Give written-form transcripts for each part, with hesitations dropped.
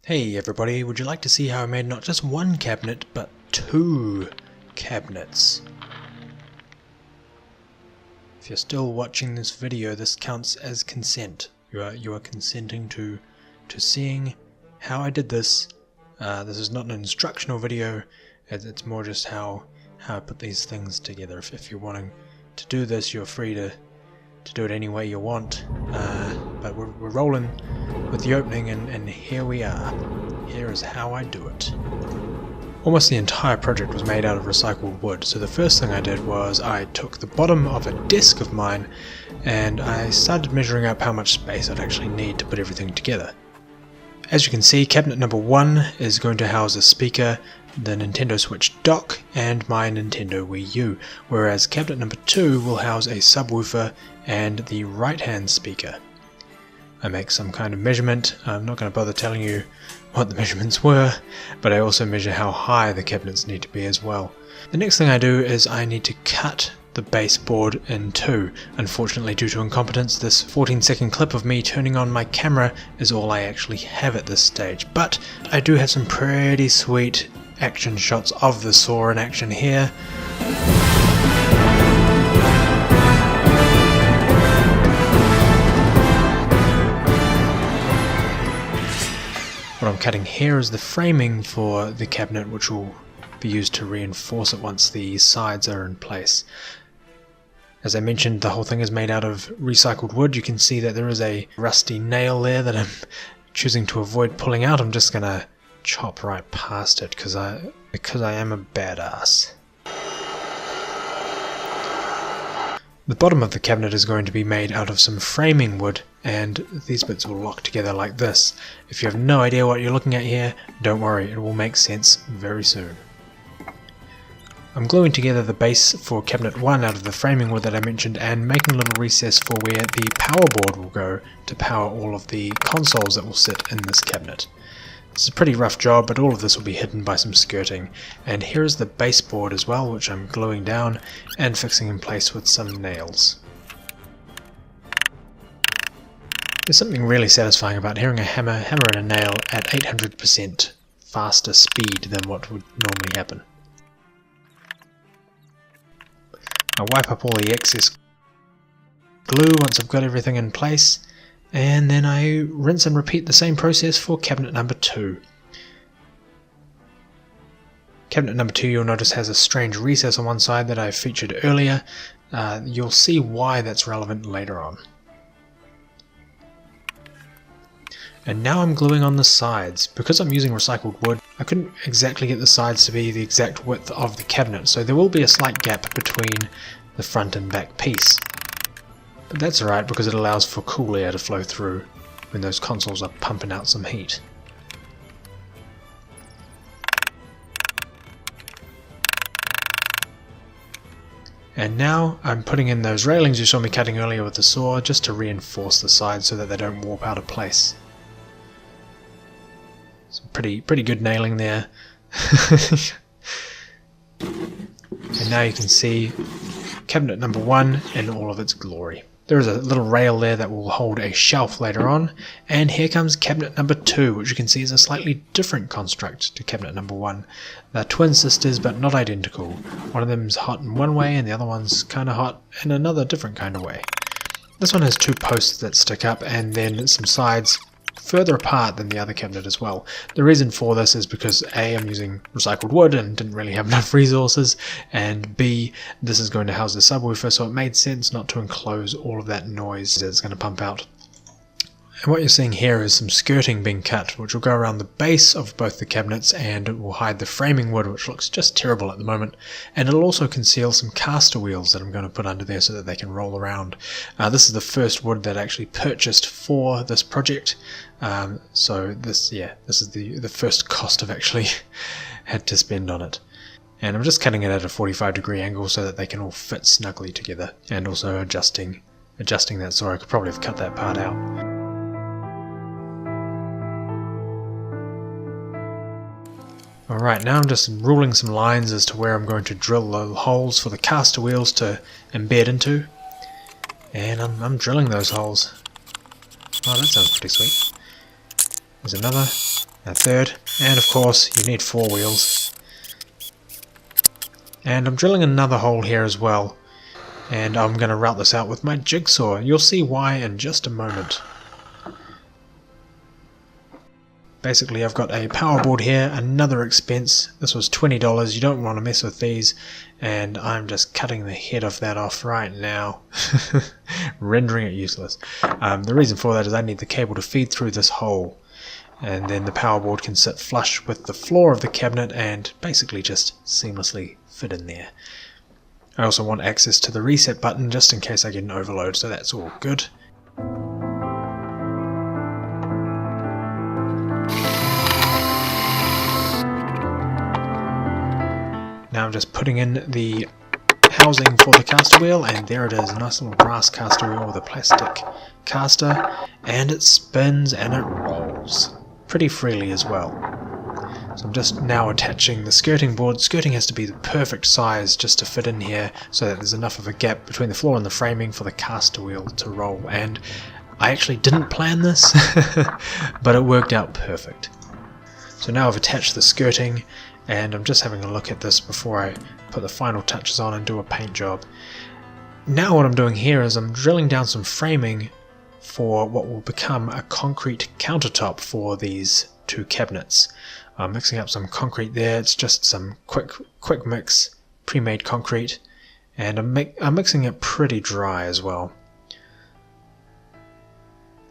Hey everybody, would you like to see how I made not just one cabinet, but two cabinets? If you're still watching this video, this counts as consent. You are consenting to seeing how I did this. This is not an instructional video, it's more just how I put these things together. If you're wanting to do this, you're free to do it any way you want, but we're rolling with the opening, and here we are. Here is how I do it. Almost the entire project was made out of recycled wood, so the first thing I did was I took the bottom of a desk of mine and I started measuring up how much space I'd actually need to put everything together. As you can see, cabinet number 1 is going to house a speaker, the Nintendo Switch dock, and my Nintendo Wii U, whereas cabinet number 2 will house a subwoofer and the right-hand speaker. I make some kind of measurement. I'm not going to bother telling you what the measurements were, but I also measure how high the cabinets need to be as well. The next thing I do is I need to cut the baseboard in two. Unfortunately, due to incompetence, this 14-second clip of me turning on my camera is all I actually have at this stage, but I do have some pretty sweet action shots of the saw in action here. What I'm cutting here is the framing for the cabinet, which will be used to reinforce it once the sides are in place. As I mentioned, the whole thing is made out of recycled wood. You can see that there is a rusty nail there that I'm choosing to avoid pulling out. I'm just gonna chop right past it because I am a badass. The bottom of the cabinet is going to be made out of some framing wood, and these bits will lock together like this. If you have no idea what you're looking at here, don't worry, it will make sense very soon. I'm gluing together the base for cabinet 1 out of the framing wood that I mentioned, and making a little recess for where the power board will go to power all of the consoles that will sit in this cabinet. It's a pretty rough job, but all of this will be hidden by some skirting. And here is the baseboard as well, which I'm gluing down and fixing in place with some nails. There's something really satisfying about hearing a hammer and a nail at 800% faster speed than what would normally happen. I wipe up all the excess glue once I've got everything in place, and then I rinse and repeat the same process for cabinet number 2. Cabinet number 2, you'll notice, has a strange recess on one side that I featured earlier. You'll see why that's relevant later on. And now I'm gluing on the sides. Because I'm using recycled wood, I couldn't exactly get the sides to be the exact width of the cabinet, so there will be a slight gap between the front and back piece. But that's alright, because it allows for cool air to flow through when those consoles are pumping out some heat. And now I'm putting in those railings you saw me cutting earlier with the saw, just to reinforce the sides so that they don't warp out of place. Some pretty good nailing there. And now you can see cabinet number 1 in all of its glory. There is a little rail there that will hold a shelf later on, and here comes cabinet number 2, which you can see is a slightly different construct to cabinet number 1. They're twin sisters, but not identical. One of them's hot in one way, and the other one's kind of hot in another different kind of way. This one has 2 posts that stick up, and then some sides further apart than the other cabinet as well. The reason for this is because A, I'm using recycled wood and didn't really have enough resources, and B, this is going to house the subwoofer, so it made sense not to enclose all of that noise that it's going to pump out. And what you're seeing here is some skirting being cut, which will go around the base of both the cabinets and it will hide the framing wood, which looks just terrible at the moment. And it'll also conceal some castor wheels that I'm going to put under there so that they can roll around. This is the first wood that I actually purchased for this project. So this is the first cost I've actually had to spend on it. And I'm just cutting it at a 45-degree angle so that they can all fit snugly together. And also adjusting that saw. I could probably have cut that part out. Alright, now I'm just ruling some lines as to where I'm going to drill the holes for the caster wheels to embed into. And I'm drilling those holes. Oh, that sounds pretty sweet. There's another. a third, and of course you need 4 wheels. And I'm drilling another hole here as well, and I'm going to route this out with my jigsaw. You'll see why in just a moment. Basically I've got a power board here, another expense. This was $20, you don't want to mess with these, and I'm just cutting the head of that off right now, rendering it useless. The reason for that is I need the cable to feed through this hole, and then the power board can sit flush with the floor of the cabinet and basically just seamlessly fit in there. I also want access to the reset button just in case I get an overload, so that's all good. Now I'm just putting in the housing for the caster wheel, and there it is, a nice little brass caster wheel with a plastic caster, and it spins and it rolls pretty freely as well. So I'm just now attaching the skirting board. Skirting has to be the perfect size just to fit in here so that there's enough of a gap between the floor and the framing for the caster wheel to roll, and I actually didn't plan this but it worked out perfect. So now I've attached the skirting, and I'm just having a look at this before I put the final touches on and do a paint job. Now what I'm doing here is I'm drilling down some framing for what will become a concrete countertop for these 2 cabinets. I'm mixing up some concrete there. It's just some quick mix, pre-made concrete, and I'm mixing it pretty dry as well.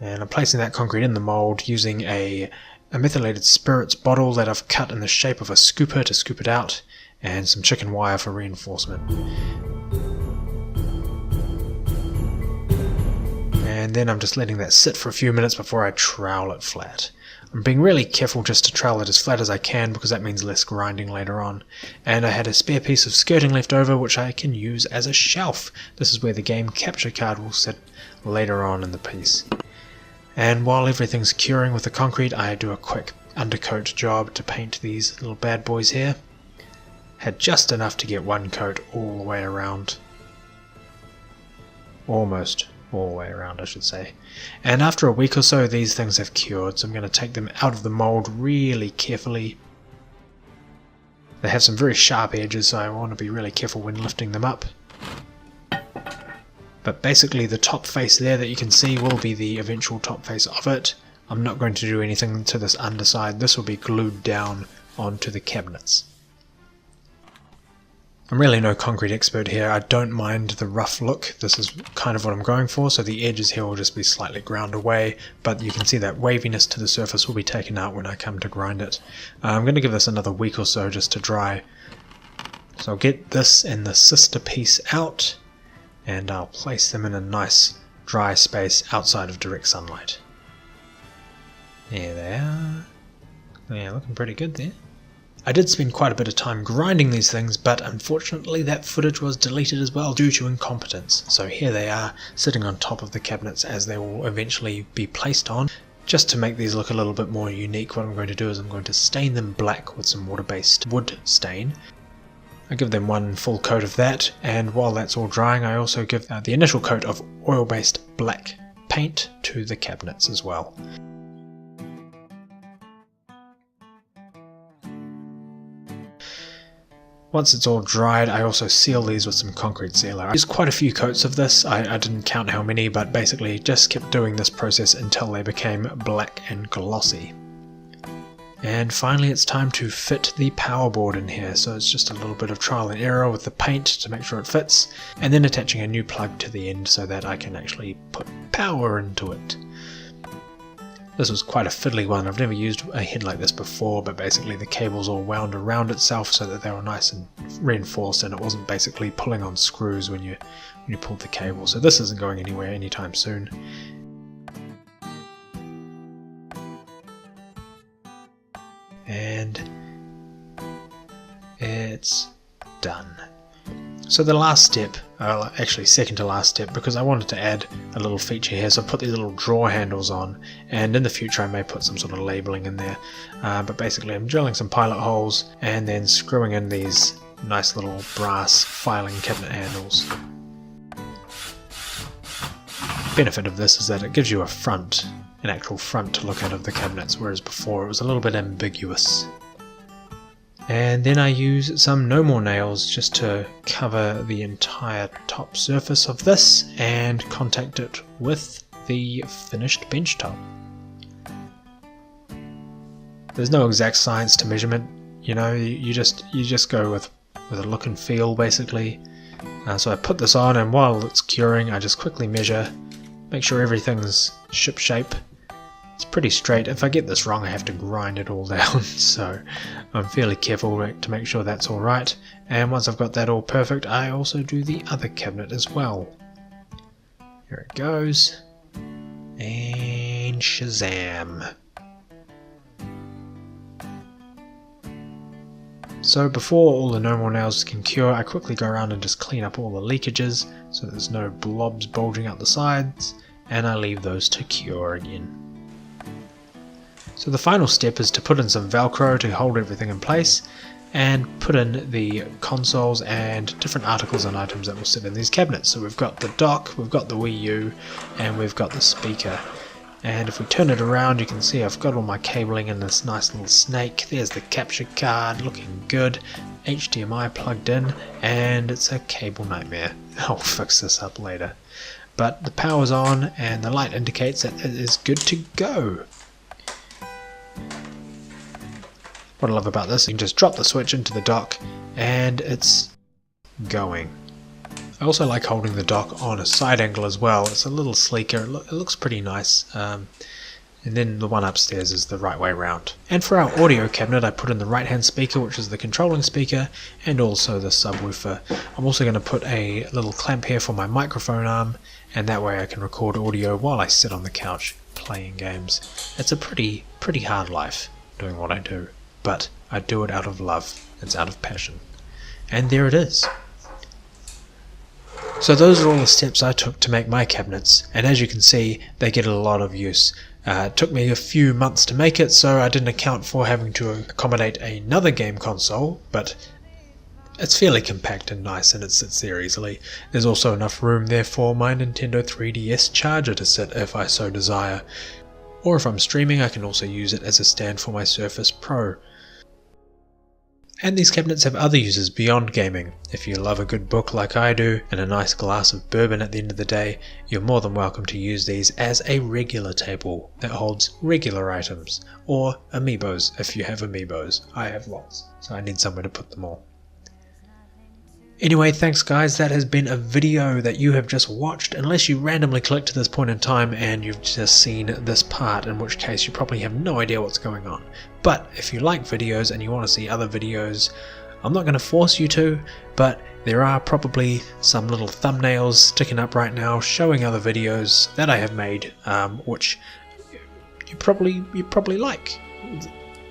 And I'm placing that concrete in the mold using a methylated spirits bottle that I've cut in the shape of a scooper to scoop it out, and some chicken wire for reinforcement. And then I'm just letting that sit for a few minutes before I trowel it flat. I'm being really careful just to trowel it as flat as I can because that means less grinding later on. And I had a spare piece of skirting left over which I can use as a shelf. This is where the game capture card will sit later on in the piece. And while everything's curing with the concrete, I do a quick undercoat job to paint these little bad boys here. Had just enough to get 1 coat all the way around. Almost all the way around, I should say. And after a week or so these things have cured, so I'm going to take them out of the mold really carefully. They have some very sharp edges, so I want to be really careful when lifting them up. But basically the top face there that you can see will be the eventual top face of it. I'm not going to do anything to this underside. This will be glued down onto the cabinets. I'm really no concrete expert here. I don't mind the rough look. This is kind of what I'm going for, so the edges here will just be slightly ground away, but you can see that waviness to the surface will be taken out when I come to grind it. I'm going to give this another week or so just to dry. So I'll get this and the sister piece out, and I'll place them in a nice dry space outside of direct sunlight. There they are. Yeah, looking pretty good there. I did spend quite a bit of time grinding these things, but unfortunately that footage was deleted as well due to incompetence. So here they are, sitting on top of the cabinets as they will eventually be placed on. Just to make these look a little bit more unique, what I'm going to do is I'm going to stain them black with some water-based wood stain. I give them 1 full coat of that, and while that's all drying I also give the initial coat of oil-based black paint to the cabinets as well. Once it's all dried, I also seal these with some concrete sealer. I used quite a few coats of this, I didn't count how many, but basically just kept doing this process until they became black and glossy. And finally it's time to fit the power board in here, so it's just a little bit of trial and error with the paint to make sure it fits, and then attaching a new plug to the end so that I can actually put power into it. This was quite a fiddly one. I've never used a head like this before, but basically the cables all wound around itself so that they were nice and reinforced, and it wasn't basically pulling on screws when you pulled the cable. So this isn't going anywhere anytime soon. And it's done. So the last step, actually second to last step, because I wanted to add a little feature here, so I put these little drawer handles on, and in the future I may put some sort of labeling in there, but basically I'm drilling some pilot holes and then screwing in these nice little brass filing cabinet handles. Benefit of this is that it gives you a front an actual front to look at of the cabinets, whereas before it was a little bit ambiguous. And then I use some no more nails just to cover the entire top surface of this and contact it with the finished bench top. There's no exact science to measurement, you know, you just go with a look and feel basically. So I put this on, and while it's curing I just quickly measure, make sure everything's ship shape. It's pretty straight. If I get this wrong I have to grind it all down, so I'm fairly careful to make sure that's alright. And once I've got that all perfect, I also do the other cabinet as well. Here it goes. And Shazam! So before all the no more nails can cure, I quickly go around and just clean up all the leakages so there's no blobs bulging out the sides, and I leave those to cure again. So the final step is to put in some Velcro to hold everything in place, and put in the consoles and different articles and items that will sit in these cabinets. So we've got the dock, we've got the Wii U, and we've got the speaker. And if we turn it around, you can see I've got all my cabling in this nice little snake. There's the capture card, looking good. HDMI plugged in, and it's a cable nightmare. I'll fix this up later. But the power's on, and the light indicates that it is good to go. What I love about this, you can just drop the switch into the dock, and it's going. I also like holding the dock on a side angle as well. It's a little sleeker, it looks pretty nice. And then the one upstairs is the right way around. And for our audio cabinet I put in the right hand speaker, which is the controlling speaker, and also the subwoofer. I'm also going to put a little clamp here for my microphone arm, and that way I can record audio while I sit on the couch playing games. It's a pretty hard life doing what I do, but I do it out of love. It's out of passion. And there it is. So those are all the steps I took to make my cabinets, and as you can see they get a lot of use. It took me a few months to make it, so I didn't account for having to accommodate another game console, but it's fairly compact and nice and it sits there easily. There's also enough room there for my Nintendo 3DS charger to sit if I so desire. Or if I'm streaming I can also use it as a stand for my Surface Pro. And these cabinets have other uses beyond gaming. If you love a good book like I do, and a nice glass of bourbon at the end of the day, you're more than welcome to use these as a regular table that holds regular items, or amiibos if you have amiibos. I have lots, so I need somewhere to put them all. Anyway, thanks guys, that has been a video that you have just watched, unless you randomly clicked to this point in time and you've just seen this part, in which case you probably have no idea what's going on. But if you like videos and you want to see other videos, I'm not going to force you to, but there are probably some little thumbnails sticking up right now showing other videos that I have made, which you probably like.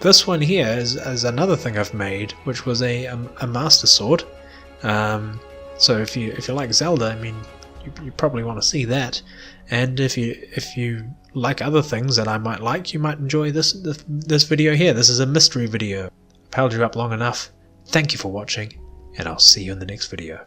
This one here is another thing I've made, which was a Master Sword. So if you like Zelda, I mean, you probably want to see that. And if you like other things that I might like, you might enjoy this video here. This is a mystery video. I've held you up long enough. Thank you for watching, and I'll see you in the next video.